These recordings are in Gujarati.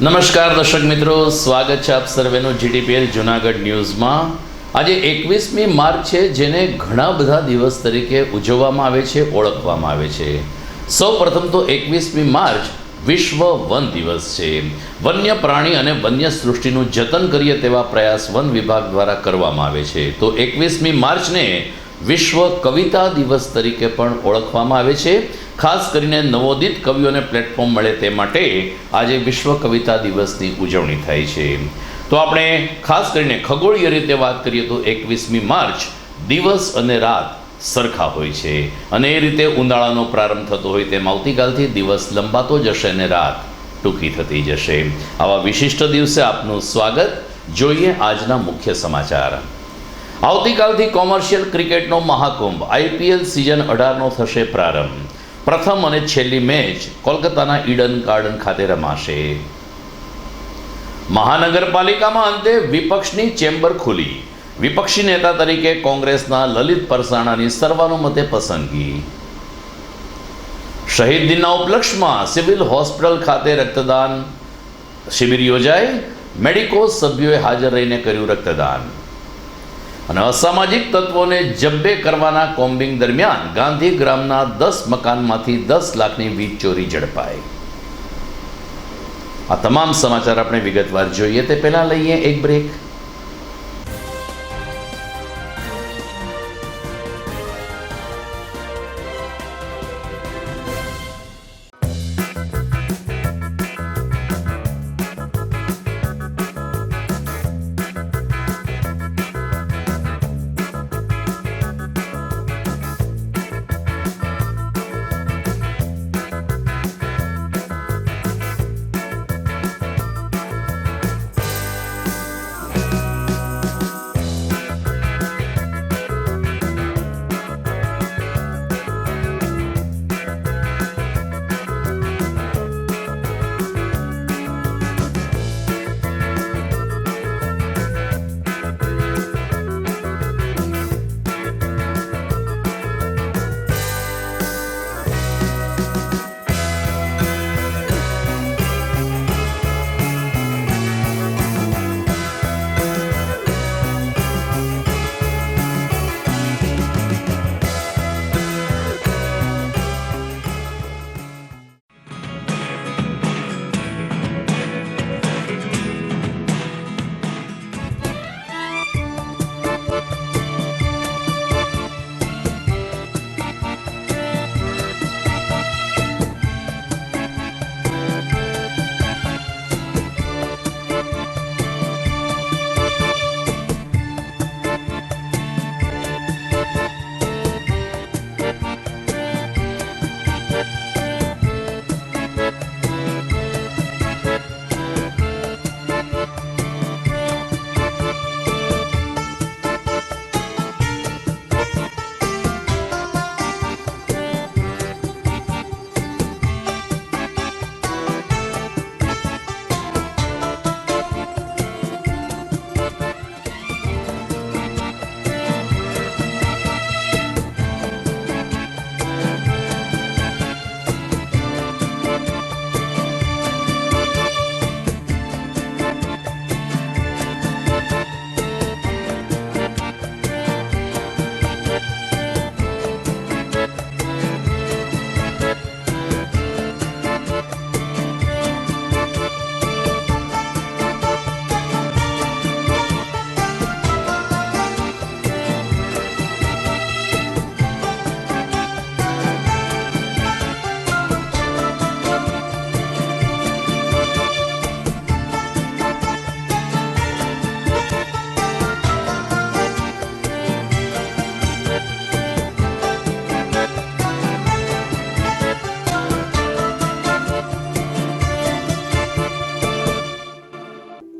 નમસ્કાર દર્શક મિત્રો, સ્વાગત છે આપ સર્વેનું જીટીપીએલ જૂનાગઢ ન્યૂઝમાં। આજે 21મી માર્ચ છે, જેને ઘણા બધા દિવસ તરીકે ઉજવવામાં આવે છે, ઓળખવામાં આવે છે। સૌપ્રથમ તો 21મી માર્ચ વિશ્વ વન દિવસ છે। વન્ય પ્રાણી અને વન્ય સૃષ્ટિનું જતન કરીએ તેવા પ્રયાસ વન વિભાગ દ્વારા કરવામાં આવે છે। તો 21મી માર્ચને વિશ્વ કવિતા દિવસ તરીકે પણ ઓળખવામાં આવે છે। ખાસ કરીને નવોદિત કવિઓને પ્લેટફોર્મ મળે તે માટે આજે વિશ્વ કવિતા દિવસની ઉજવણી થાય છે। તો આપણે ખાસ કરીને ખગોળીય રીતે વાત કરીએ તો 21મી માર્ચ દિવસ અને રાત સરખા હોય છે, અને એ રીતે ઉનાળાનો પ્રારંભ થતો હોય તેમ આવતીકાલથી દિવસ લંબાતો જશે અને રાત ટૂંકી થતી જશે। આવા વિશિષ્ટ દિવસે આપનું સ્વાગત। જોઈએ આજના મુખ્ય સમાચાર। આવતીકાલથી કોમર્શિયલ ક્રિકેટનો મહાકુંભ IPL સિઝન 18નો થશે પ્રારંભ। પ્રથમ અને છેલ્લી મેચ કોલકાતાના ઈડન ગાર્ડન ખાતે રમાશે। મહાનગરપાલિકામાં અંતે વિપક્ષની ચેમ્બર ખુલી। વિપક્ષી નેતા તરીકે કોંગ્રેસના લલિત પરસાણાની સર્વાનુમતે પસંદગી। શહીદ દિનના ઉપલક્ષમાં સિવિલ હોસ્પિટલ ખાતે રક્તદાન શિબિર યોજાઈ। મેડિકો સભ્યોએ હાજર રહીને કર્યું રક્તદાન। અને અસામાજિક તત્વોને જબ્બે કરવાના કોમ્બિંગ દરમિયાન ગાંધીગ્રામના 10 મકાનમાંથી 10 લાખની વીજ ચોરી ઝડપાઈ। આ તમામ સમાચાર આપણે વિગતવાર જોઈએ તે પહેલા લઈએ એક break.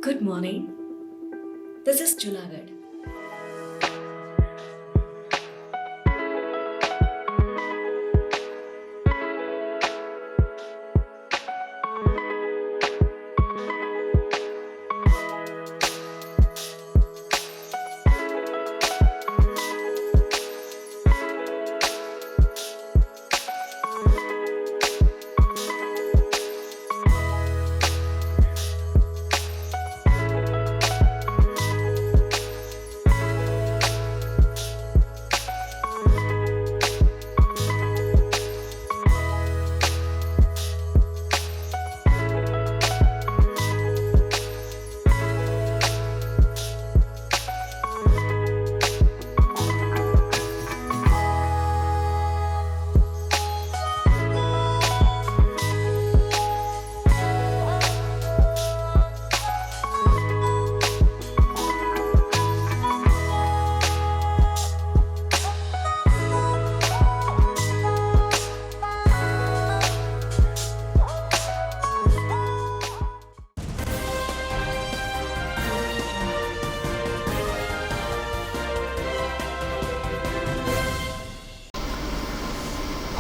Good morning. This is Junagadh.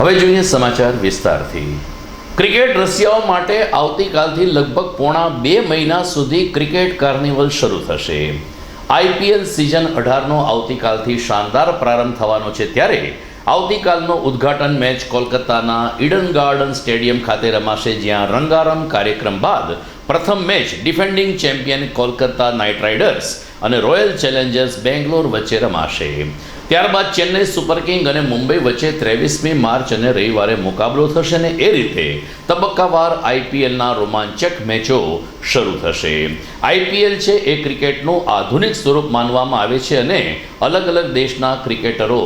હવે જોઈએ સમાચાર વિસ્તારથી. ક્રિકેટ રસિયાઓ માટે આવતીકાલથી લગભગ પોણા 2 મહિના સુધી ક્રિકેટ કાર્નિવલ શરૂ થશે. IPL સિઝન 18નો આવતીકાલથી શાનદાર પ્રારંભ થવાનો છે, ત્યારે આવતીકાલનો ઉદ્ઘાટન મેચ કોલકાતાના ઈડન ગાર્ડન સ્ટેડિયમ ખાતે રમાશે, જ્યાં રંગારંગ કાર્યક્રમ બાદ પ્રથમ match defending champion Kolkata night riders અને રોયલ ચેલેન્જર્સ બેંગ્લોર વચ્ચે રમાશે. ત્યારબાદ ચેન્નઈ સુપર કિંગ અને મુંબઈ વચ્ચે 23મી માર્ચ અને રવિવારે મુકાબલો થશે અને એ રીતે તબક્કાવાર IPLના રોમાંચક મેચો શરૂ થશે. IPL છે એ ક્રિકેટનું આધુનિક સ્વરૂપ માનવામાં આવે છે અને અલગ અલગ દેશના ક્રિકેટરો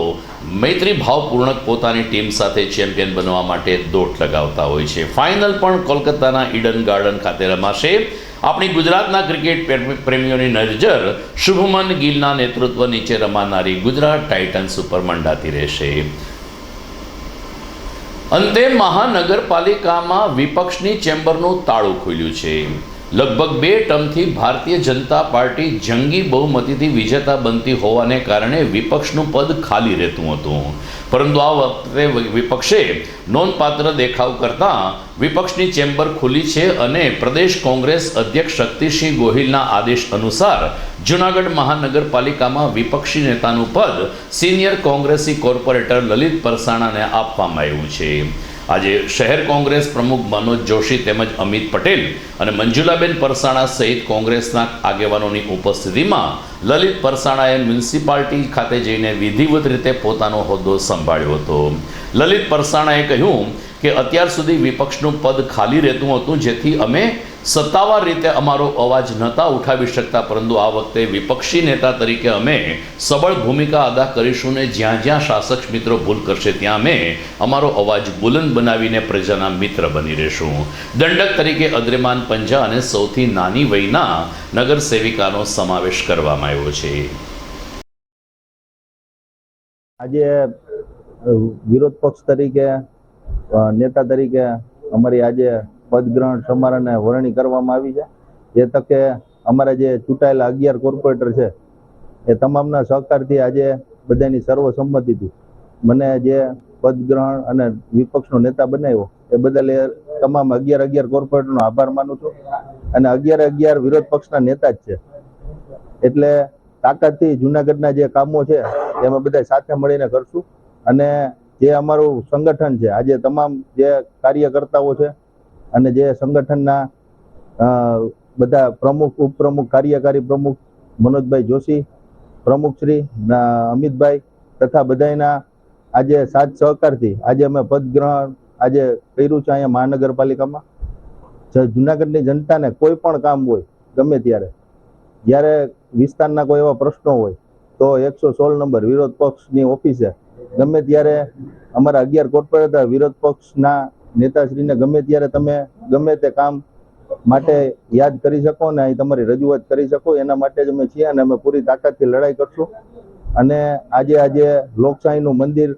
મૈત્રીભાવપૂર્ણક પોતાની ટીમ સાથે ચેમ્પિયન બનવા માટે દોટ લગાવતા હોય છે. ફાઇનલ પણ કોલકાતાના ઈડન ગાર્ડન ખાતે રમાશે. આપણી ગુજરાતના ક્રિકેટ પ્રેમીઓની નજર શુભમન ગિલના નેતૃત્વ નીચે રમાનારી ગુજરાત ટાઇટન્સ ઉપર મંડાતી રહેશે. અંતે મહાનગરપાલિકામાં વિપક્ષની ચેમ્બરનું તાળું ખુલ્યું છે. લગભગ 2 ટર્મથી ભારતીય જનતા પાર્ટી જંગી બહુમતીથી વિજેતા બનતી હોવાને કારણે વિપક્ષનું પદ ખાલી રહેતું હતું, પરંતુ આ વખતે વિપક્ષે નોંધપાત્ર દેખાવ કરતા વિપક્ષની ચેમ્બર ખુલી છે અને પ્રદેશ કોંગ્રેસ અધ્યક્ષ શક્તિસિંહ ગોહિલના આદેશ અનુસાર જૂનાગઢ મહાનગરપાલિકામાં વિપક્ષી નેતાનું પદ સિનિયર કોંગ્રેસી કોર્પોરેટર લલિત પરસાણાને આપવામાં આવ્યું છે. આજે શહેર કોંગ્રેસ પ્રમુખ મનોજ જોશી તેમજ અમિત પટેલ અને મંજુલાબેન પરસાણા સહિત કોંગ્રેસના આગેવાનોની ઉપસ્થિતિમાં લલિત પરસાણાએ મ્યુનિસિપાલિટી ખાતે જઈને વિધિવત રીતે પોતાનો હોદ્દો સંભાળ્યો હતો. લલિત પરસાણાએ કહ્યું કે અત્યાર સુધી વિપક્ષનું પદ ખાલી રહેતું હતું, જેથી અમે સત્તાવાર રીતે અમારો અવાજ નહોતા ઉઠાવી શકતા, પરંતુ આ વખતે વિપક્ષી નેતા તરીકે અમે સબળ ભૂમિકા અદા કરીશું ને જ્યાં જ્યાં શાસક મિત્રો ભૂલ કરશે ત્યાં અમે અમારો અવાજ બુલંદ બનાવીને પ્રજાના મિત્ર બની રહેશું. દંડક તરીકે અદ્રેમાન પંજા અને સૌથી નાની વયના નગર સેવિકાનો સમાવેશ કરવામાં આવ્યો છે. આજે વિરોધ પક્ષ તરીકે નેતા તરીકે અમારી આજે પદગ્રહણ સમારોહને વરણી કરવામાં આવી છે. એ તકે અમારા જે ચૂંટાયેલા 11 કોર્પોરેટર છે એ તમામના સહકારથી આજે બધાની સર્વસંમતિથી મને જે પદગ્રહણ અને વિપક્ષનો નેતા બનાવ્યો એ બદલ તમામ 11 કોર્પોરેટરનો આભાર માનું છું. અને 11 વિરોધ પક્ષના નેતા જ છે, એટલે તાકાતથી જૂનાગઢના જે કામો છે એ અમે બધા સાથે મળીને કરશું. અને જે અમારું સંગઠન છે, આજે તમામ જે કાર્યકર્તાઓ છે અને જે સંગઠનના બધા પ્રમુખ, ઉપપ્રમુખ, કાર્યકારી પ્રમુખ મનોજભાઈ જોશી, પ્રમુખ શ્રી અમિતભાઈ તથા બધાના આજે સાથ સહકારથી આજે અમે પદગ્રહણ આજે કર્યું છે. અહીંયા મહાનગરપાલિકામાં જૂનાગઢની જનતાને કોઈ પણ કામ હોય, ગમે ત્યારે જ્યારે વિસ્તારના કોઈ એવા પ્રશ્નો હોય તો 116 નંબર વિરોધ પક્ષની ઓફિસે ગમે ત્યારે અમારા 11 કોર્પોરેટર વિરોધ પક્ષના નેતાશ્રીને ગમે ત્યારે તમે ગમે તે કામ માટે યાદ કરી શકો ને અહીં તમારી રજૂઆત કરી શકો, એના માટે જ અમે છીએ અને અમે પૂરી તાકાતથી લડાઈ કરશું. અને આજે લોકશાહીનું મંદિર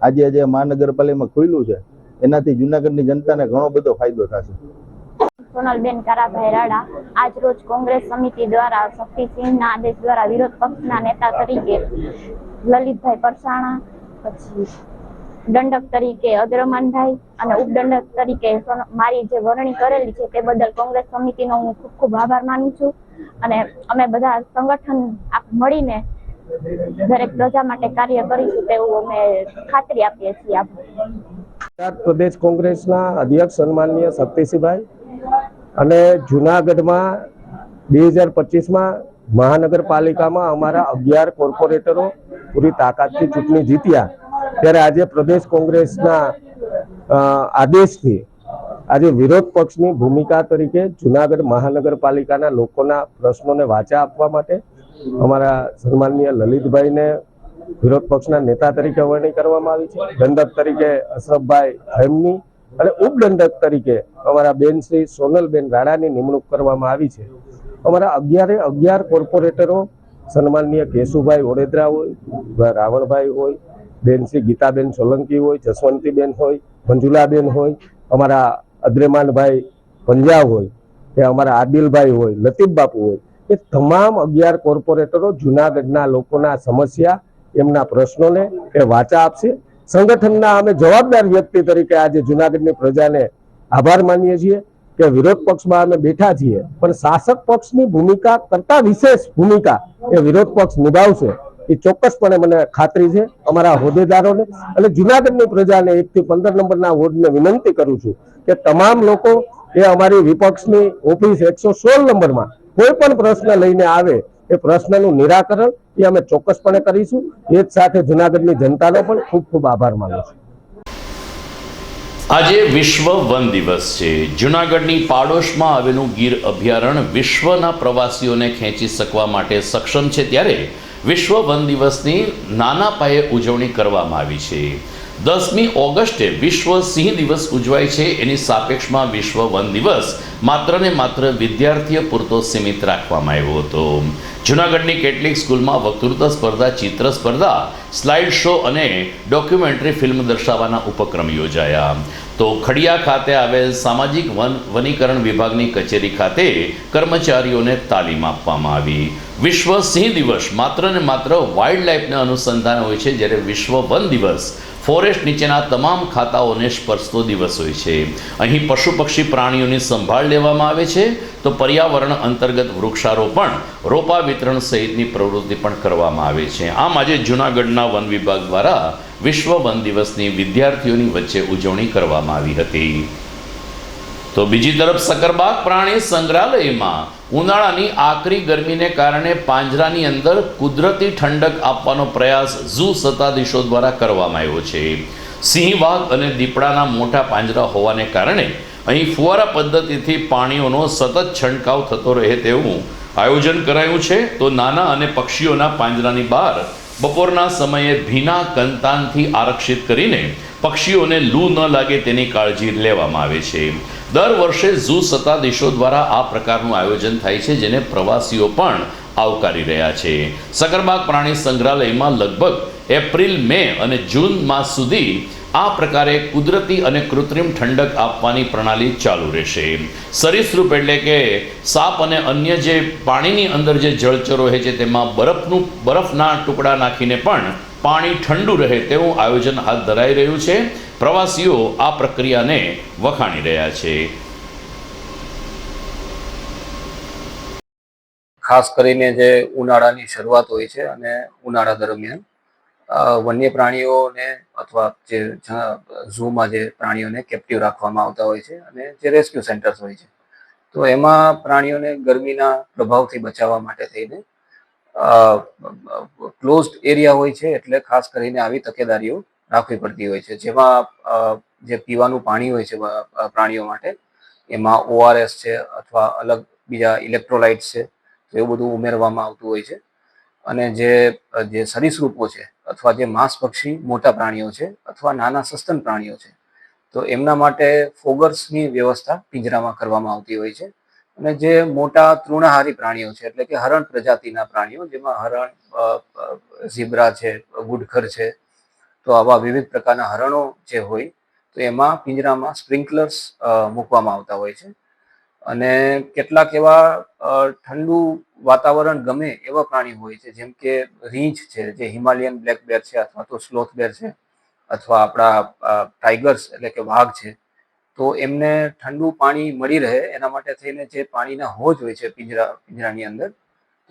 આજે જે મહાનગરપાલિકામાં ખુલ્યું છે એનાથી જૂનાગઢની જનતાને ઘણો બધો ફાયદો થશે. સોનલબેન કારાભાઈ રાડા આજ રોજ કોંગ્રેસ સમિતિ દ્વારા શક્તિસિંહના આદેશ દ્વારા વિરોધ પક્ષના નેતા તરીકે લલિતભાઈ પરસાણા, પછી દંડક તરીકે અદ્રમાનભાઈ અને ઉપદંડક તરીકે મારી જે વરણી કરેલી છે તે બદલ કોંગ્રેસ સમિતિનો હું ખૂબ ખૂબ આભાર માનું છું. અને અમે બધા સંગઠન મળીને દરેક પ્રજા માટે કાર્ય કરીશું તેવું અમે ખાતરી આપીએ છીએ. ગુજરાત પ્રદેશ કોંગ્રેસના અધ્યક્ષ સન્માનનીય શક્તિસિંહભાઈ અને જૂનાગઢમાં 2025માં મહાનગરપાલિકામાં અમારા 11 કોર્પોરેટરો પૂરી તાકાતથી ચૂંટણી જીત્યા, ત્યારે આજે પ્રદેશ કોંગ્રેસના આદેશથી આજે વિરોધ પક્ષની ભૂમિકા તરીકે જૂનાગઢ મહાનગરપાલિકાના લોકોના પ્રશ્નોને વાચા આપવા માટે અમારા સન્માનનીય લલિતભાઈને વિરોધ પક્ષના નેતા તરીકે વરણી કરવામાં આવી છે. દંડક તરીકે અશરફભાઈ હેમની અને ઉપદંડક તરીકે અમારા બેન શ્રી સોનલબેન રાડાની નિમણૂક કરવામાં આવી છે. અમારા 11 કોર્પોરેટરો સન્માનનીય કેશુભાઈ ઓડેદરા હોય, રાવણભાઈ હોય, બેન શ્રી ગીતાબેન સોલંકી હોય, જસવંતીબેન હોય, મંજુલાબેન હોય, અમારા અદ્રેમાનભાઈ પંજા હોય, કે અમારા આદિલભાઈ હોય, લતીફ બાપુ હોય, એ તમામ 11 કોર્પોરેટરો જૂનાગઢના લોકોના સમસ્યા, એમના પ્રશ્નોને એ વાચા આપશે સંગઠનના અમે જવાબદાર વ્યક્તિ તરીકે આજે જુનાગઢની પ્રજાને આભાર માનીએ છીએ કે વિરોધ પક્ષમાં અમે બેઠા છીએ, પણ શાસક પક્ષની ભૂમિકા કરતા વિશેષ ભૂમિકા એ વિરોધ પક્ષ નિભાવશે એ ચોક્કસપણે મને ખાતરી છે અમારા હોદ્દેદારોને. અને જુનાગઢની પ્રજાને 1 થી 15 નંબરના વોર્ડને વિનંતી કરું છું કે તમામ લોકો એ અમારી વિપક્ષની ઓફિસ 116 નંબરમાં કોઈ પણ પ્રશ્ન લઈને આવે એ પ્રશ્નનું નિરાકરણ એ અમે ચોક્કસપણે કરીશું. એ જ સાથે જુનાગઢની જનતાનો પણ ખૂબ ખૂબ આભાર માનું છું. આજે વિશ્વ વન દિવસ છે. જૂનાગઢની પાડોશમાં આવેલું ગીર અભયારણ્ય વિશ્વના પ્રવાસીઓને ખેંચી શકવા માટે સક્ષમ છે, ત્યારે વિશ્વ વન દિવસની નાના પાયે ઉજવણી કરવામાં આવી છે. 10મી ઓગસ્ટે વિશ્વ સિંહ દિવસ ઉજવાય છે. એની સાપેક્ષમાં વિશ્વ વન દિવસ માત્ર ને માત્ર વિદ્યાર્થીઓ પૂરતો સીમિત રાખવામાં આવ્યો હતો. જૂનાગઢની કેટલીક સ્કૂલમાં વક્તૃત્વ સ્પર્ધા, ચિત્ર સ્પર્ધા, સ્લાઇડ શો અને ડોક્યુમેન્ટરી ફિલ્મ દર્શાવવાના ઉપક્રમ યોજાયા. તો ખડિયા ખાતે આવેલ સામાજિક વનીકરણ વિભાગની કચેરી ખાતે કર્મચારીઓને તાલીમ આપવામાં આવી. વિશ્વ સિંહ દિવસ માત્ર ને માત્ર વાઇલ્ડ લાઈફને અનુસંધાન હોય છે, જ્યારે વિશ્વ વન દિવસ ફોરેસ્ટ નીચેના તમામ ખાતાઓને સ્પર્શતો દિવસ હોય છે. અહીં પશુ પક્ષી પ્રાણીઓની સંભાળ લેવામાં આવે છે, તો પર્યાવરણ અંતર્ગત વૃક્ષારોપણ, રોપા વિતરણ સહિતની પ્રવૃત્તિ પણ કરવામાં આવે છે. આમ આજે જૂનાગઢના વન વિભાગ દ્વારા વિશ્વ વન દિવસની વિદ્યાર્થીઓની વચ્ચે ઉજવણી કરવામાં આવી હતી. તો બીજી તરફ સકરબાગ પ્રાણી સંગ્રહાલયમાં ઉનાળાની આકરી ગરમીને કારણે પાંજરાની અંદર કુદરતી ઠંડક આપવાનો પ્રયાસ ઝૂ સત્તાધીશો દ્વારા કરવામાં આવ્યો છે. સિંહ, વાઘ અને દીપડાના મોટા પાંજરા હોવાને કારણે અહીં ફુવારા પદ્ધતિથી પાણીઓનો સતત છંટકાવ થતો રહે તેવું આયોજન કરાયું છે. તો નાના અને પક્ષીઓના પાંજરાની બહાર બપોરના સમયે ભીના કંતાનથી આરક્ષિત કરીને પક્ષીઓને લૂ ન લાગે તેની કાળજી લેવામાં આવે છે. દર વર્ષે ઝૂ સત્તાધીશો દ્વારા આ પ્રકારનું આયોજન થાય છે, જેને પ્રવાસીઓ પણ આવકારી રહ્યા છે. સકરબાગ પ્રાણી સંગ્રહાલયમાં લગભગ એપ્રિલ, મે અને જૂન માસ સુધી આ પ્રકારે કુદરતી અને કૃત્રિમ ઠંડક આપવાની પ્રણાલી ચાલુ રહેશે. સરીસૃપ એટલે કે સાપ અને અન્ય જે પાણીની અંદર જે જળચરો રહે છે તેમાં બરફના ટુકડા નાખીને પણ પાણી ઠંડુ રહે તેવું આયોજન હાથ ધરાઈ રહ્યું છે. પ્રવાસીઓ આ પ્રક્રિયાને વખાણી રહ્યા છે. ખાસ કરીને જે ઉનાળાની શરૂઆત હોય છે અને ઉનાળા દરમિયાન વન્ય પ્રાણીઓને અથવા જે ઝૂમાં જે પ્રાણીઓને કેપ્ટિવ રાખવામાં આવતા હોય છે અને જે રેસ્ક્યુ સેન્ટર્સ હોય છે, તો એમાં પ્રાણીઓને ગરમીના પ્રભાવથી બચાવવા માટે થઈને ક્લોઝડ એરિયા હોય છે, એટલે ખાસ કરીને આવી તકેદારીઓ રાખવી પડતી હોય છે. જેમાં જે પીવાનું પાણી હોય છે પ્રાણીઓ માટે, એમાં ORS છે અથવા અલગ બીજા ઇલેક્ટ્રોલાઇટ્સ છે, તો એવું બધું ઉમેરવામાં આવતું હોય છે. અને જે સરીસૃપો છે અથવા જે માંસભક્ષી મોટા પ્રાણીઓ છે અથવા નાના સસ્તન પ્રાણીઓ છે, તો એમના માટે ફોગર્સની વ્યવસ્થા પિંજરામાં કરવામાં આવતી હોય છે. અને જે મોટા તૃણાહારી પ્રાણીઓ છે, એટલે કે હરણ પ્રજાતિના પ્રાણીઓ, જેમાં હરણ, ઝીબ્રા છે, ગુડખર છે, તો આવા વિવિધ પ્રકારના હરણો જે હોય તો એમાં પિંજરામાં સ્પ્રિંકલર્સ મૂકવામાં આવતા હોય છે. અને કેટલાક એવા ઠંડુ વાતાવરણ ગમે એવા પ્રાણી હોય છે, જેમ કે રીંછ છે, જે હિમાલયન બ્લેક બેર છે, અથવા તો સ્લોથ બેર છે, અથવા આપણા ટાઈગર્સ એટલે કે વાઘ છે, તો એમને ઠંડુ પાણી મળી રહે એના માટે થઈને જે પાણીના હોજ હોય છે પિંજરાની અંદર,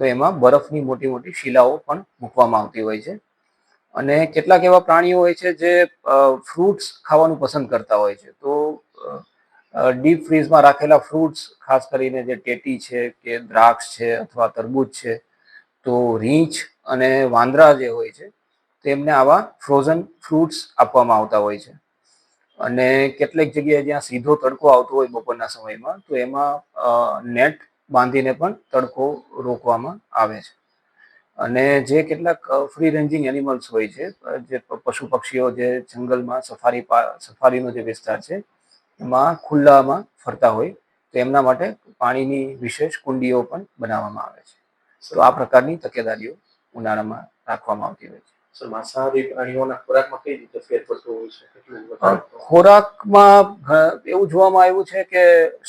તો એમાં બરફની મોટી મોટી શિલાઓ પણ મૂકવામાં આવતી હોય છે. અને કેટલાક એવા પ્રાણીઓ હોય છે જે ફ્રૂટ્સ ખાવાનું પસંદ કરતા હોય છે, તો ડીપ ફ્રીઝમાં રાખેલા ફ્રૂટ્સ, ખાસ કરીને જે ટેટી છે કે દ્રાક્ષ છે અથવા તરબૂચ છે, તો રીંછ અને વાંદરા જે હોય છે તેમને આવા ફ્રોઝન ફ્રૂટ્સ આપવામાં આવતા હોય છે. અને કેટલીક જગ્યાએ જ્યાં સીધો તડકો આવતો હોય બપોરના સમયમાં, તો એમાં નેટ બાંધીને પણ તડકો રોકવામાં આવે છે. અને જે કેટલાક ફ્રી રેન્જિંગ એનિમલ્સ હોય છે, જે પશુ પક્ષીઓ જે જંગલમાં સફારીનો જે વિસ્તાર છે એમાં ખુલ્લામાં ફરતા હોય, તો એમના માટે પાણીની વિશેષ કુંડીઓ પણ બનાવવામાં આવે છે. તો આ પ્રકારની તકેદારીઓ ઉનાળામાં રાખવામાં આવતી હોય છે. માંસાહારી પ્રાણીઓના ખોરાકમાં કઈ રીતે ફેર પડતો હોય છે? ખોરાકમાં એવું જોવામાં આવ્યું છે કે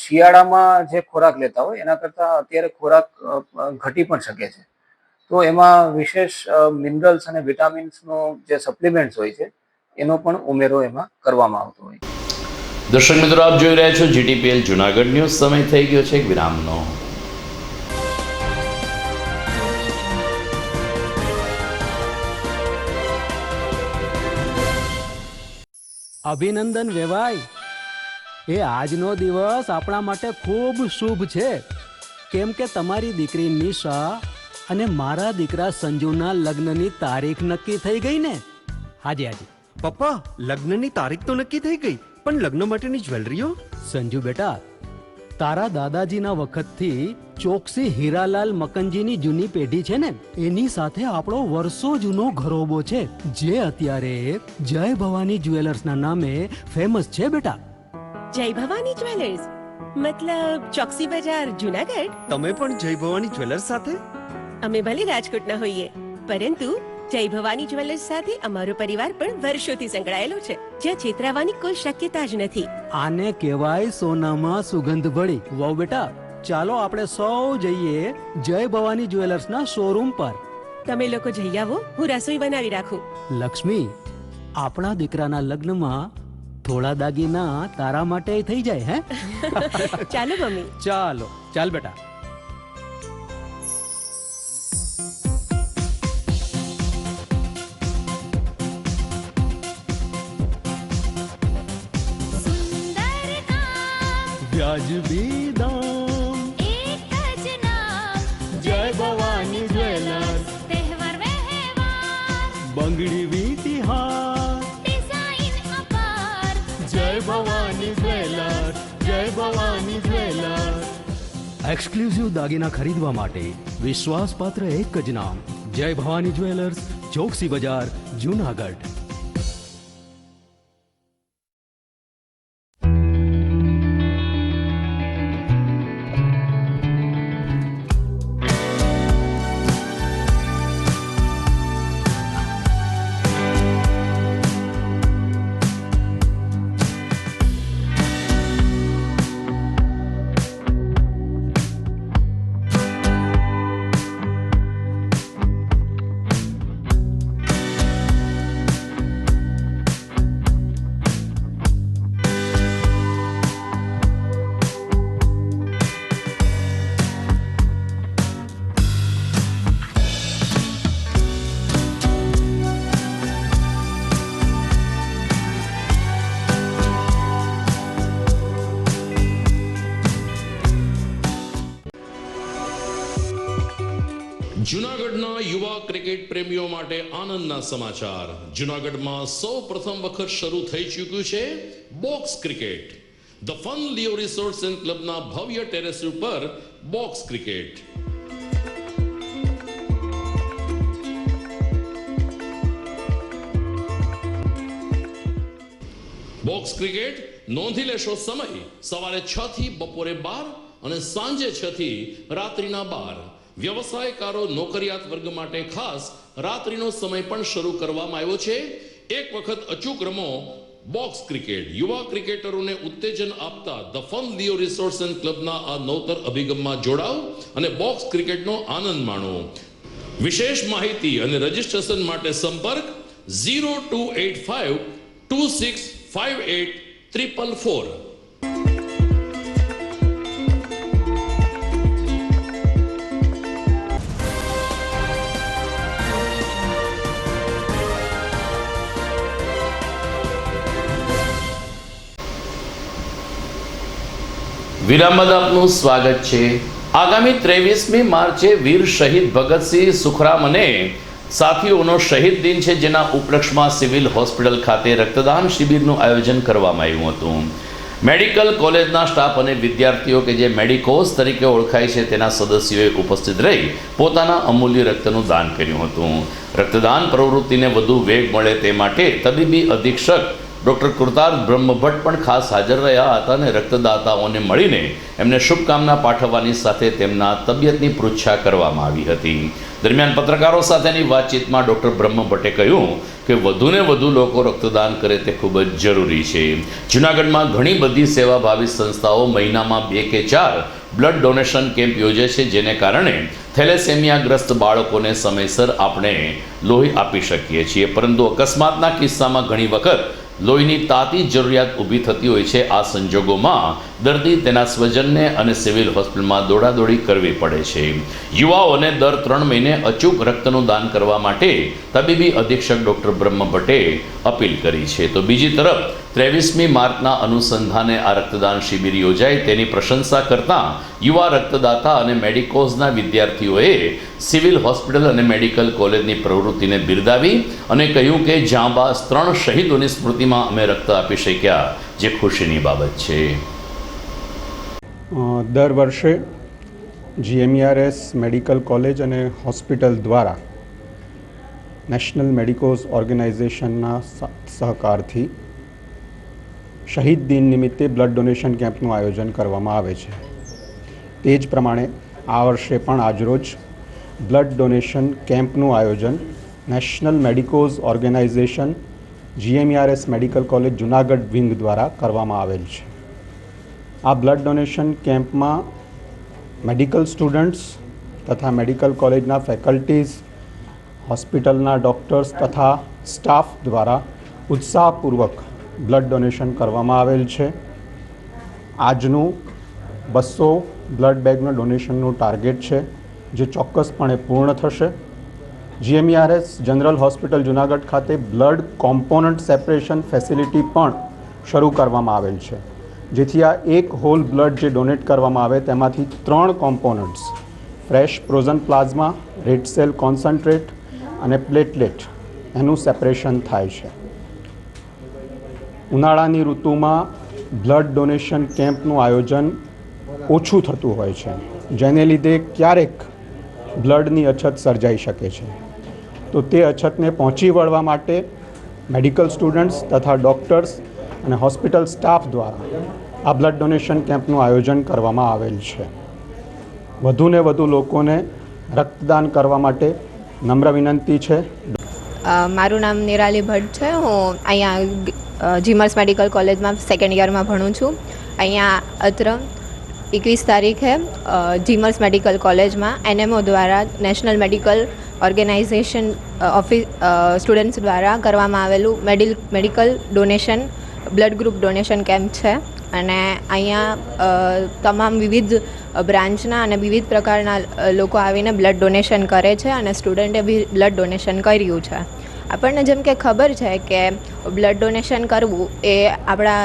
શિયાળામાં જે ખોરાક લેતા હોય એના કરતાં અત્યારે ખોરાક ઘટી પણ શકે છે. તો એમાં વિશેષ મિનરલ્સ અને વિટામિન્સનો જે સપ્લિમેન્ટ્સ હોય છે એનો પણ ઉમેરો એમાં કરવામાં આવતો હોય. દર્શક મિત્રો, આપ જોઈ રહ્યા છો GTPL જુનાગઢ ન્યૂઝ. સમય થઈ ગયો છે એક વિરામનો. અભિનંદન વેવાઈ, એ આજનો દિવસ આપણા માટે ખૂબ શુભ છે, કેમ કે તમારી દીકરી નિશા અને મારા દીકરા સંજુના લગ્નની તારીખ નક્કી થઈ ગઈ ને. હાજી હાજી પપ્પા, લગ્નની તારીખ તો નક્કી થઈ ગઈ, પણ લગ્ન માટેની જ્વેલરીઓ? સંજુ બેટા, તારા દાદાજીના વખતથી ચોકસી હીરાલાલ મકનજીની જૂની પેઢી છે ને, એની સાથે આપણો વર્ષો જૂનો ઘરોબો છે, જે અત્યારે જય ભવાની જ્વેલર્સના નામે ફેમસ છે બેટા. જય ભવાની જ્વેલર્સ મતલબ ચોકસી બજાર જુનાગઢ? તમે પણ જય ભવાની જ્વેલર્સ સાથે? અમે ભલે રાજકોટના હોઈએ, પરંતુ જય ભવાની જ્વેલર્સ સાથે અમારો પરિવાર પણ વર્ષોથી સંકળાયેલો છે, જ્યાં છેતરાવાની કોઈ શક્યતા જ નથી. આને કહેવાય સોનામાં સુગંધ ભળી. વાવ બેટા, ચાલો આપણે સૌ જઈએ જય ભવાની જ્વેલર્સના શોરૂમ પર. તમે લોકો જઈ આવો, હું રસોઈ બનાવી રાખું. લક્ષ્મી, આપણા દીકરાના લગ્નમાં થોડા દાગીના તારા માટે થઈ જાય. હે ચાલો મમ્મી. ચાલો ચાલ બેટા. વ્યાજબી દામ, એક જ નામ, જય ભવાની જ્વેલર્સ, તહેવાર વ્યવહાર, બંગડી વીટી હાર, ડિઝાઇન અપાર, જય ભવાની જ્વેલર્સ, જય ભવાની જ્વેલર્સ. એક્સક્લુઝિવ દાગીના ખરીદવા માટે વિશ્વાસપાત્ર એક જ નામ, જય ભવાની જ્વેલર્સ, ચોકસી બજાર, જુનાગઢ. જૂનાગઢના યુવા ક્રિકેટ પ્રેમીઓ માટે આનંદના સમાચાર. જૂનાગઢમાં સૌ પ્રથમ વખત શરૂ થઈ ચૂક્યું છે box cricket. The fun Leo resorts and ક્લબના ભવ્ય ટેરેસ ઉપર બોક્સ ક્રિકેટ. બોક્સ ક્રિકેટ નોંધી લેશો સમય સવારે 6 થી બપોરે 12 અને સાંજે 6 થી રાત્રિના 12. વ્યવસાયકારો, નોકરિયાત વર્ગ માટે ખાસ રાત્રિનો સમય પણ શરૂ કરવામાં આવ્યો છે. એક વખત અચૂક રમો બોક્સ ક્રિકેટ. યુવા ક્રિકેટરોને ઉત્તેજન આપતા the fun Leo resorts and ક્લબના આ નવતર અભિગમમાં જોડાઓ અને બોક્સ ક્રિકેટનો આનંદ માણો. વિશેષ માહિતી અને રજીસ્ટ્રેશન માટે સંપર્ક 0285 2658 444. વિરામ બાદ આપનું સ્વાગત છે. આગામી 23મી માર્ચે વીર શહીદ ભગતસિંહ સુખરામ અને સાથીઓનો શહીદ દિન છે, જેના ઉપલક્ષમાં સિવિલ હોસ્પિટલ ખાતે રક્તદાન શિબિરનું આયોજન કરવામાં આવ્યું હતું. મેડિકલ કોલેજના સ્ટાફ અને વિદ્યાર્થીઓ કે જે મેડિકોસ તરીકે ઓળખાય છે તેના સદસ્યોએ ઉપસ્થિત રહી પોતાના અમૂલ્ય રક્તનું દાન કર્યું હતું. રક્તદાન પ્રવૃત્તિને વધુ વેગ મળે તે માટે તબીબી અધિક્ષક ડૉક્ટર કૃતાર્થ બ્રહ્મભટ્ટ પણ ખાસ હાજર રહ્યા હતા અને રક્તદાતાઓને મળીને એમને શુભકામના પાઠવવાની સાથે તેમના તબિયતની પૃચ્છા કરવામાં આવી હતી. દરમિયાન પત્રકારો સાથેની વાતચીતમાં ડૉક્ટર બ્રહ્મભટ્ટે કહ્યું કે વધુને વધુ લોકો રક્તદાન કરે તે ખૂબ જ જરૂરી છે. જૂનાગઢમાં ઘણી બધી સેવાભાવી સંસ્થાઓ મહિનામાં 2 કે 4 બ્લડ ડોનેશન કેમ્પ યોજે છે, જેને કારણે થેલેસેમિયાગ્રસ્ત બાળકોને સમયસર આપણે લોહી આપી શકીએ છીએ, પરંતુ અકસ્માતના કિસ્સામાં ઘણી વખત લોહીની તાતી જરૂરિયાત ઊભી થતી હોય છે. આ સંજોગોમાં દર્દી તેના સ્વજનને અને સિવિલ હોસ્પિટલમાં દોડાદોડી કરવી પડે છે. યુવાઓને દર 3 મહિને અચૂક રક્તનું દાન કરવા માટે તબીબી અધિક્ષક ડૉક્ટર બ્રહ્મ ભટ્ટે અપીલ કરી છે. તો બીજી તરફ 23મી માર્ચના અનુસંધાને આ રક્તદાન શિબિર યોજાય તેની પ્રશંસા કરતા યુવા રક્તદાતા અને મેડિકોઝના વિદ્યાર્થીઓએ સિવિલ હોસ્પિટલ અને મેડિકલ કોલેજની પ્રવૃત્તિને બિરદાવી અને કહ્યું કે જાંબાઝ 3 શહીદોની સ્મૃતિમાં અમે રક્ત આપી શક્યા, જે ખુશીની બાબત છે. દર વર્ષે GMERS મેડિકલ કોલેજ અને હોસ્પિટલ દ્વારા નેશનલ મેડિકોઝ ઓર્ગેનાઇઝેશનના સહકારથી શહીદ દિન નિમિત્તે બ્લડ ડોનેશન કેમ્પનું આયોજન કરવામાં આવે છે. તે જ પ્રમાણે આ વર્ષે પણ આજરોજ બ્લડ ડોનેશન કેમ્પનું આયોજન national medicos organisation GMERS medical college Junagadh wing દ્વારા કરવામાં આવેલ છે. આ બ્લડ ડોનેશન કેમ્પમાં મેડિકલ સ્ટુડન્ટ્સ તથા મેડિકલ કોલેજના ફેકલ્ટીઝ, હોસ્પિટલના ડૉક્ટર્સ તથા સ્ટાફ દ્વારા ઉત્સાહપૂર્વક બ્લડ ડોનેશન કરવામાં આવેલ છે. આજનું 200 બ્લડ બેગનું ડોનેશનનું ટાર્ગેટ છે, જે ચોક્કસપણે પૂર્ણ થશે. GMERS જનરલ હોસ્પિટલ જુનાગઢ ખાતે બ્લડ કોમ્પોનન્ટ સેપરેશન ફેસિલિટી પણ શરૂ કરવામાં આવેલ છે, જેથી આ એક હોલ બ્લડ જે ડોનેટ કરવામાં આવે તેમાંથી 3 components fresh frozen plasma, red cell concentrate અને પ્લેટલેટ એનું સેપરેશન થાય છે. ઉનાળાની ઋતુમાં બ્લડ ડોનેશન કેમ્પનું આયોજન ઓછું થતું હોય છે, જેને લીધે ક્યારેક બ્લડની અછત સર્જાઈ શકે છે. તો તે અછતને પહોંચી વળવા માટે મેડિકલ સ્ટુડન્ટ્સ તથા ડૉક્ટર્સ અને હોસ્પિટલ સ્ટાફ દ્વારા આ બ્લડ ડોનેશન કેમ્પનું આયોજન કરવામાં આવેલ છે. વધુને વધુ લોકોને રક્તદાન કરવા માટે નમ્ર વિનંતી છે. મારું નામ નિરાલી ભટ્ટ છે. હું અહીંયા GMERS મેડિકલ કોલેજમાં 2nd યરમાં ભણું છું. અહીંયા અત્રે 21 તારીખે GMERS મેડિકલ કોલેજમાં NMO દ્વારા national medical organization office students દ્વારા કરવામાં આવેલું medical donation blood group donation camp છે. અને અહીંયા તમામ વિવિધ બ્રાન્ચના અને વિવિધ પ્રકારના લોકો આવીને બ્લડ ડોનેશન કરે છે અને સ્ટુડન્ટે બી બ્લડ ડોનેશન કર્યું છે. આપણને જેમ કે ખબર છે કે બ્લડ ડોનેશન કરવું એ આપણા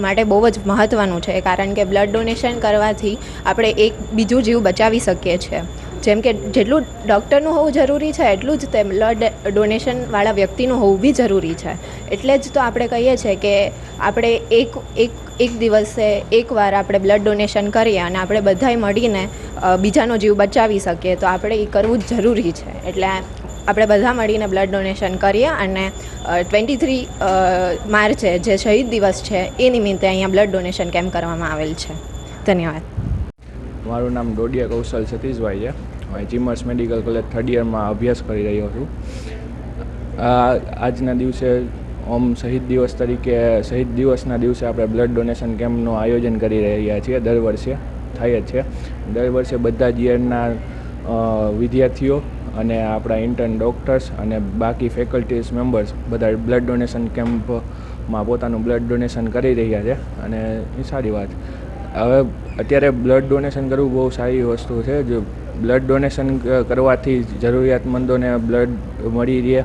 માટે બહુ જ મહત્ત્વનું છે, કારણ કે બ્લડ ડોનેશન કરવાથી આપણે એક બીજું જીવ બચાવી શકીએ છીએ. જેમ કે જેટલું ડૉક્ટરનું હોવું જરૂરી છે એટલું જ તે બ્લડ ડોનેશનવાળા વ્યક્તિનું હોવું બી જરૂરી છે. એટલે જ તો આપણે કહીએ છીએ કે આપણે એક દિવસે એકવાર આપણે બ્લડ ડોનેશન કરીએ અને આપણે બધાય મળીને બીજાનો જીવ બચાવી શકીએ, તો આપણે એ કરવું જ જરૂરી છે. એટલે આપણે બધા મળીને બ્લડ ડોનેશન કરીએ અને 23 માર્ચે જે શહીદ દિવસ છે એ નિમિત્તે અહીંયા બ્લડ ડોનેશન કેમ્પ કરવામાં આવેલ છે. ધન્યવાદ. મારું નામ ડોડિયા કૌશલ સતીશભાઈ છે. હું GMERS મેડિકલ કોલેજ 3rd યરમાં અભ્યાસ કરી રહ્યો છું. આજના દિવસે શહીદ દિવસના દિવસે આપણે બ્લડ ડોનેશન કેમ્પનું આયોજન કરી રહ્યા છીએ. દર વર્ષે થાય જ છે. દર વર્ષે બધા જ યરના વિદ્યાર્થીઓ અને આપણા ઇન્ટર્ન ડૉક્ટર્સ અને બાકી ફેકલ્ટીઝ મેમ્બર્સ બધા બ્લડ ડોનેશન કેમ્પમાં પોતાનું બ્લડ ડોનેશન કરી રહ્યા છે અને એ સારી વાત. હવે અત્યારે બ્લડ ડોનેશન કરવું બહુ સારી વસ્તુ છે. જો બ્લડ ડોનેશન કરવાથી જરૂરિયાતમંદોને બ્લડ મળી રહે.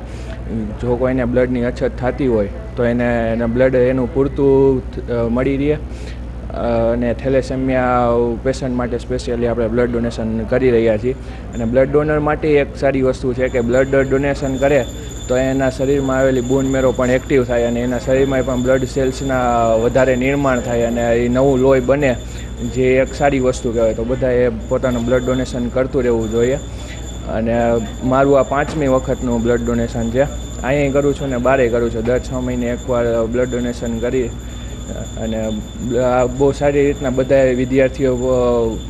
જો કોઈને બ્લડની અછત થતી હોય તો એને બ્લડ એનું પૂરતું મળી રહે. અને થેલેસેમિયા પેશન્ટ માટે સ્પેશિયલી આપણે બ્લડ ડોનેશન કરી રહ્યા છીએ. અને બ્લડ ડોનર માટે એક સારી વસ્તુ છે કે બ્લડ ડોનેશન કરે તો એના શરીરમાં આવેલી બોન મેરો પણ એક્ટિવ થાય અને એના શરીરમાં પણ બ્લડ સેલ્સના વધારે નિર્માણ થાય અને એ નવું લોહી બને, જે એક સારી વસ્તુ કહેવાય. તો બધાએ પોતાનું બ્લડ ડોનેશન કરતું રહેવું જોઈએ. અને મારું આ 5મી વખતનું બ્લડ ડોનેશન છે. અહીં કરું છું ને બારે કરું છું. દર 6 મહિને એકવાર બ્લડ ડોનેશન કરી અને બહુ સારી રીતના બધા વિદ્યાર્થીઓ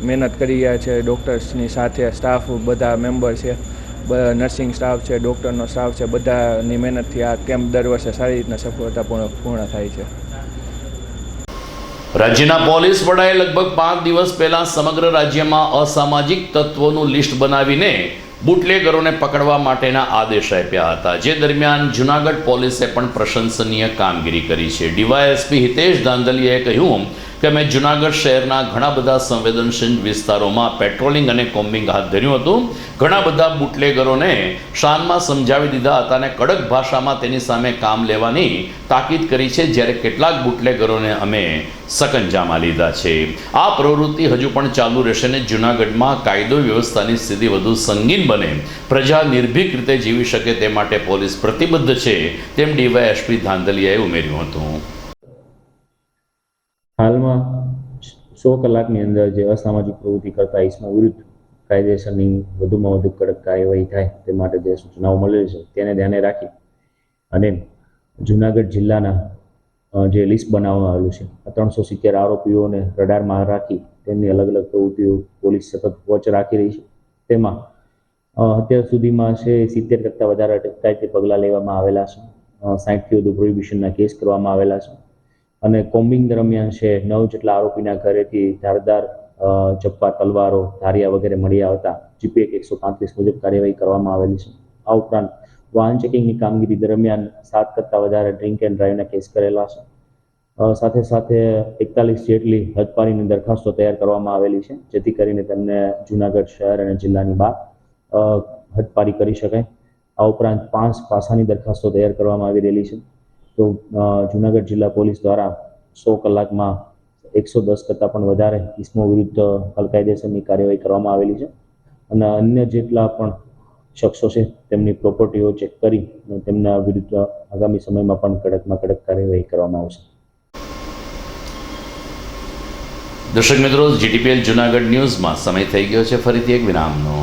મહેનત કરી રહ્યા છે. ડૉક્ટર્સની સાથે સ્ટાફ બધા મેમ્બર છે, નર્સિંગ સ્ટાફ છે, ડૉક્ટરનો સ્ટાફ છે, બધાની મહેનતથી આ કેમ્પ દર વર્ષે સારી રીતના સફળતાપૂર્ણ પૂર્ણ થાય છે. રાજ્યના પોલીસ વડાએ લગભગ 5 દિવસ પહેલા સમગ્ર રાજ્યમાં અસામાજિક તત્વોનું લિસ્ટ બનાવીને બુટલેગરોને પકડવા માટેના આદેશ આપ્યા હતા, જે દરમિયાન જૂનાગઢ પોલીસે પણ પ્રશંસનીય કામગીરી કરી છે. ડીવાયએસપી હિતેશ ધાંધલિયાએ કહ્યું કે અમે જૂનાગઢ શહેરના ઘણા બધા સંવેદનશીલ વિસ્તારોમાં પેટ્રોલિંગ અને કોમ્બિંગ હાથ ધર્યું હતું. ઘણા બધા બુટલેગરોને શાનમાં સમજાવી દીધા હતા અને કડક ભાષામાં તેની સામે કામ લેવાની તાકીદ કરી છે, જ્યારે કેટલાક બુટલેગરોને અમે સકંજામાં લીધા છે. આ પ્રવૃત્તિ હજુ પણ ચાલુ રહેશે અને જૂનાગઢમાં કાયદો વ્યવસ્થાની સ્થિતિ વધુ સંગીન બને, પ્રજા નિર્ભીક રીતે જીવી શકે તે માટે પોલીસ પ્રતિબદ્ધ છે, તેમ ડીવાયએસપી ધાંધલિયાએ ઉમેર્યું હતું. હાલમાં 100 કલાકની અંદર જે અસામાજિક પ્રવૃત્તિ કરતા ઇસમો વિરુદ્ધ કાયદેસરની વધુમાં વધુ કડક કાર્યવાહી થાય તે માટે જે સૂચનાઓ મળેલી છે તેને ધ્યાને રાખી અને જૂનાગઢ જિલ્લાના જે લિસ્ટ બનાવવામાં આવેલું છે, 370 આરોપીઓને રડારમાં રાખી તેમની અલગ અલગ પ્રવૃત્તિઓ પોલીસ સતત વોચ રાખી રહી છે. તેમાં અત્યાર સુધીમાં 70 કરતાં વધારે અટકાયતી પગલાં લેવામાં આવેલા છે, 60થી વધુ પ્રોહિબિશનના કેસ કરવામાં આવેલા છે અને કોમ્બિંગ દરમિયાન 9 જેટલા આરોપીના ઘરેથી ધારદાર ચપ્પા, તલવારો, ધારિયા વગેરે મળી આવતા જીપી 135 મુજબ કાર્યવાહી કરવામાં આવેલી છે. આ ઉપરાંત વાહન ચેકિંગની કામગીરી દરમિયાન 7 કરતાં વધારે ડ્રિંક એન્ડ ડ્રાઈવના કેસ કરેલા છે. સાથે સાથે 41 જેટલી હદપારીની દરખાસ્તો તૈયાર કરવામાં આવેલી છે, જેથી કરીને તેમને જૂનાગઢ શહેર અને જિલ્લાની બહાર હદપારી કરી શકાય. આ ઉપરાંત 5 પાસાની દરખાસ્તો તૈયાર કરવામાં આવી રહેલી છે. તો જૂનાગઢ જિલ્લા પોલીસ દ્વારા 100 કલાકમાં 110 કરતાં પણ વધારે ઇસમો વિરુદ્ધ ગેરકાયદેસરની કાર્યવાહી કરવામાં આવેલી છે અને અન્ય જેટલા પણ શખ્સો છે તેમની પ્રોપર્ટીઓ ચેક કરી તેમના વિરુદ્ધ આગામી સમયમાં પણ કડકમાં કડક કાર્યવાહી કરવામાં આવશે. દર્શક મિત્રો, જીટીપીએલ જૂનાગઢ ન્યૂઝમાં સમય થઈ ગયો છે ફરીથી એક વિરામનો.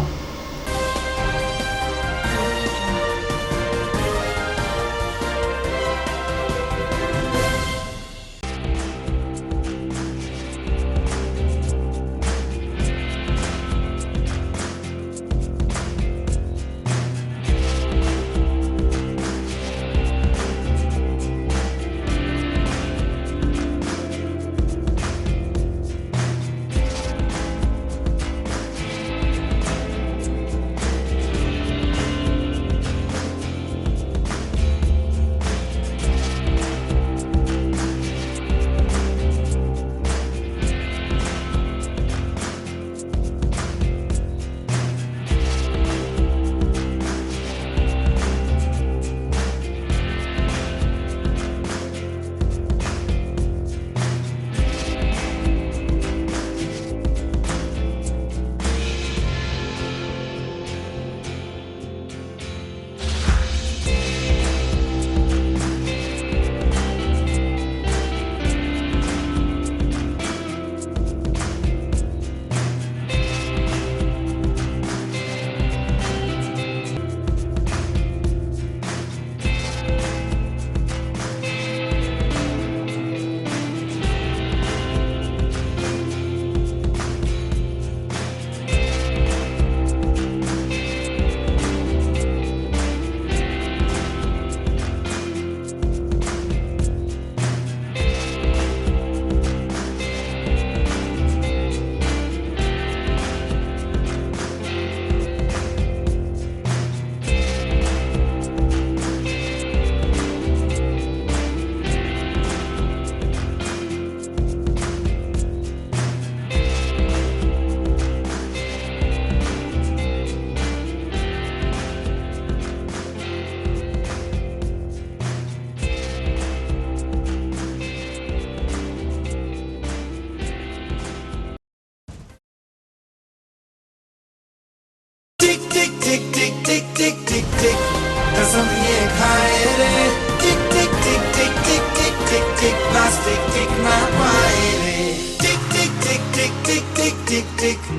कसम ये खाए रे टिक टिक टिक टिक टिक टिक टिक टिक प्लास्टिक टिक ना पाए रे टिक टिक टिक टिक टिक टिक टिक टिक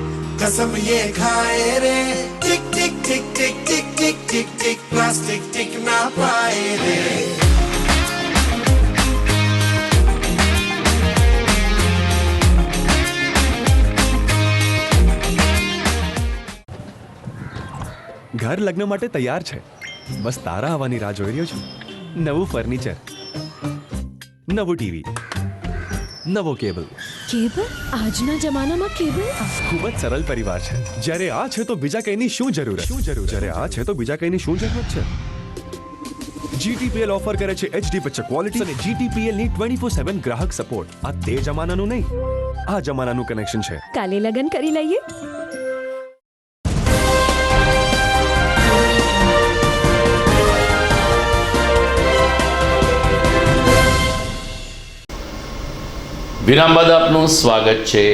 कसम ये खाए रे टिक टिक टिक टिक टिक टिक टिक टिक प्लास्टिक टिक ना पाए रे ઘર લગ્ન માટે તૈયાર છે, બસ તારા આવવાની રાહ જોઈ રહ્યો છું. નવું ફર્નિચર, નવું ટીવી, નવો કેબલ. કેબલ? આજના જમાનામાં કેબલ? ખૂબ જ સરળ પરિવાર છે. જ્યારે આ છે તો બીજા કંઈની શું જરૂરત? જ્યારે આ છે તો બીજા કંઈની શું જરૂરત છે? GTPL ઓફર કરે છે HD પિક્ચર ક્વોલિટી અને GTPL ની 24/7 ગ્રાહક સપોર્ટ. આ તે જમાનાનું નહીં, આ જમાનાનું કનેક્શન છે. કાલે લગન કરી લઈએ. વિરામ બાદ આપનું સ્વાગત છે.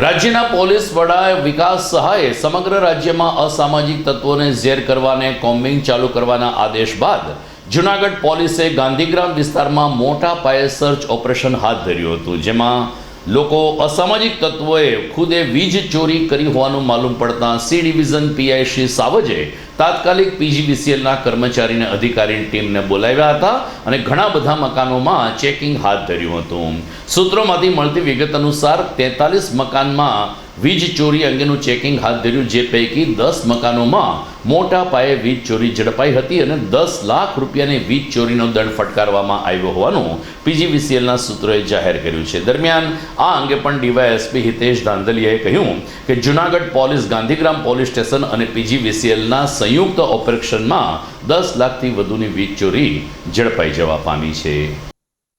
રાજ્યના પોલીસ વડા વિકાસ સહાયે સમગ્ર રાજ્યમાં અસામાજિક તત્વોને ઝેર કરવાને કોમ્બિંગ ચાલુ કરવાના આદેશ બાદ જૂનાગઢ પોલીસે ગાંધીગ્રામ વિસ્તારમાં મોટા પાયે સર્ચ ઓપરેશન હાથ ધર્યું હતું, જેમાં લોકો અસામાજિક તત્વોએ ખુદે વીજ ચોરી કરી હોવાનું માલુમ પડતા સી ડિવિઝન પીઆઈ શ્રી સાવજે તાત્કાલિક પીજીવીસીએલના કર્મચારીને અધિકારીની ટીમને બોલાવ્યા હતા અને ઘણા બધા મકાનોમાં ચેકિંગ હાથ ધર્યું હતું. સૂત્રોમાંથી મળતી વિગત અનુસાર 43 મકાનમાં વીજ ચોરી અંગેનું ચેકિંગ હાથ ધર્યું, જે પૈકી 10 મકાનોમાં મોટા પાયે વીજ ચોરી ઝડપાઈ હતી અને 10 લાખ રૂપિયાની વીજ ચોરીનો દંડ ફટકારવામાં આવ્યો હોવાનું પીજીવીસીએલના સૂત્રોએ જાહેર કર્યું છે. દરમિયાન આ અંગે પણ ડીવાયએસપી હિતેશ ધાંધલિયાએ કહ્યું કે Junagadh police Gandhigram police station અને પીજીવીસીએલના સંયુક્ત ઓપરેશનમાં 10 લાખથી વધુની વીજ ચોરી ઝડપાઈ જવા પામી છે.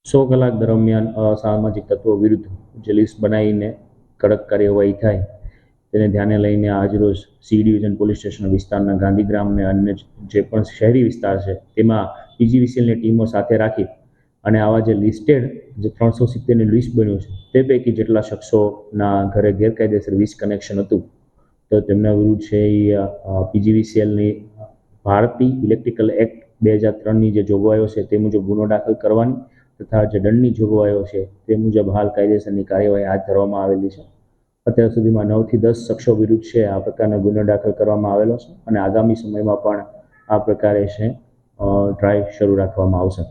100 કલાક દરમિયાન અસામાજિક તત્વો વિરુદ્ધ જે લિસ્ટ બનાવીને કડક કાર્યવાહી થાય તેને ધ્યાને લઈને આજરોજ સી ડિવિઝન પોલીસ સ્ટેશન વિસ્તારના ગાંધીગ્રામ અને અન્ય જે પણ શહેરી વિસ્તાર છે તેમાં પીજીવીસીએલની ટીમો સાથે રાખી અને આવા જે લિસ્ટેડ જે 370ની લિસ્ટ બન્યું છે તે પૈકી જેટલા શખ્સોના ઘરે ગેરકાયદેસર વીજ કનેક્શન હતું તો તેમના વિરુદ્ધ છે એ પીજીવીસીએલની ભારતીય ઇલેક્ટ્રિકલ એક્ટ 2003ની જે જોગવાઈઓ છે તે મુજબ ગુનો દાખલ કરવાની તથા જે દંડની જોગવાઈઓ છે તે મુજબ હાલ કાયદેસરની કાર્યવાહી હાથ ધરવામાં આવેલી છે. અત્યાર સુધીમાં 9 થી 10 શખ્સો વિરુદ્ધ છે આ પ્રકારનો ગુનો દાખલ કરવામાં આવેલો છે અને આગામી સમયમાં પણ આ પ્રકારે છે ડ્રાઈવ શરૂ રાખવામાં આવશે.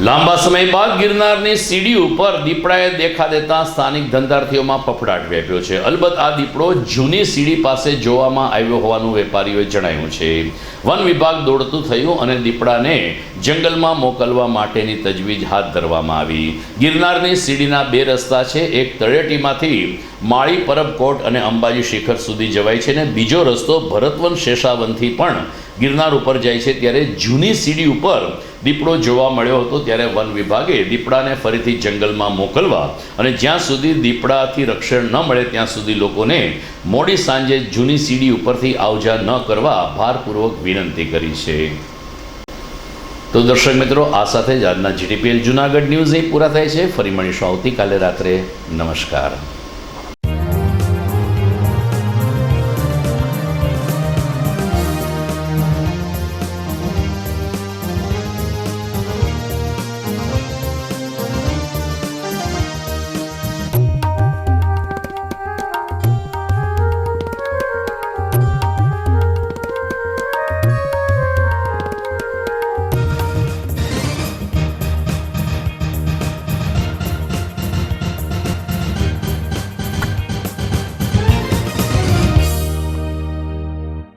લાંબા સમય બાદ ગિરનારની સીડી ઉપર દીપડાએ દેખા દેતા સ્થાનિક ધંધાર્થીઓમાં ફફડાટ વ્યાપ્યો છે. અલબત્ત આ દીપડો જૂની સીડી પાસે જોવામાં આવ્યો હોવાનું વેપારીઓએ જણાવ્યું છે. વન વિભાગ દોડતું થયું અને દીપડાને જંગલમાં મોકલવા માટેની તજવીજ હાથ ધરવામાં આવી. ગિરનારની સીડીના 2 રસ્તા છે, એક તળેટીમાંથી માળી પરબકોટ અને અંબાજી શિખર સુધી જવાય છે અને બીજો રસ્તો ભરતવન શેષાવનથી પણ ગિરનાર ઉપર જાય છે. ત્યારે જૂની સીડી ઉપર દીપડો જોવા મળ્યો હતો ત્યારે વન વિભાગે દીપડાને ફરીથી જંગલમાં મોકલવા અને જ્યાં સુધી દીપડાથી રક્ષણ ન મળે ત્યાં સુધી લોકોને મોડી સાંજે જૂની સીડી ઉપરથી આવજા ન કરવા ભારપૂર્વક વિનંતી કરી છે. તો દર્શક મિત્રો, આ સાથે જ આજના જીટીપીએલ જૂનાગઢ ન્યૂઝ અહીં પૂરા થાય છે. ફરી મળીશું આવતીકાલે રાત્રે. નમસ્કાર.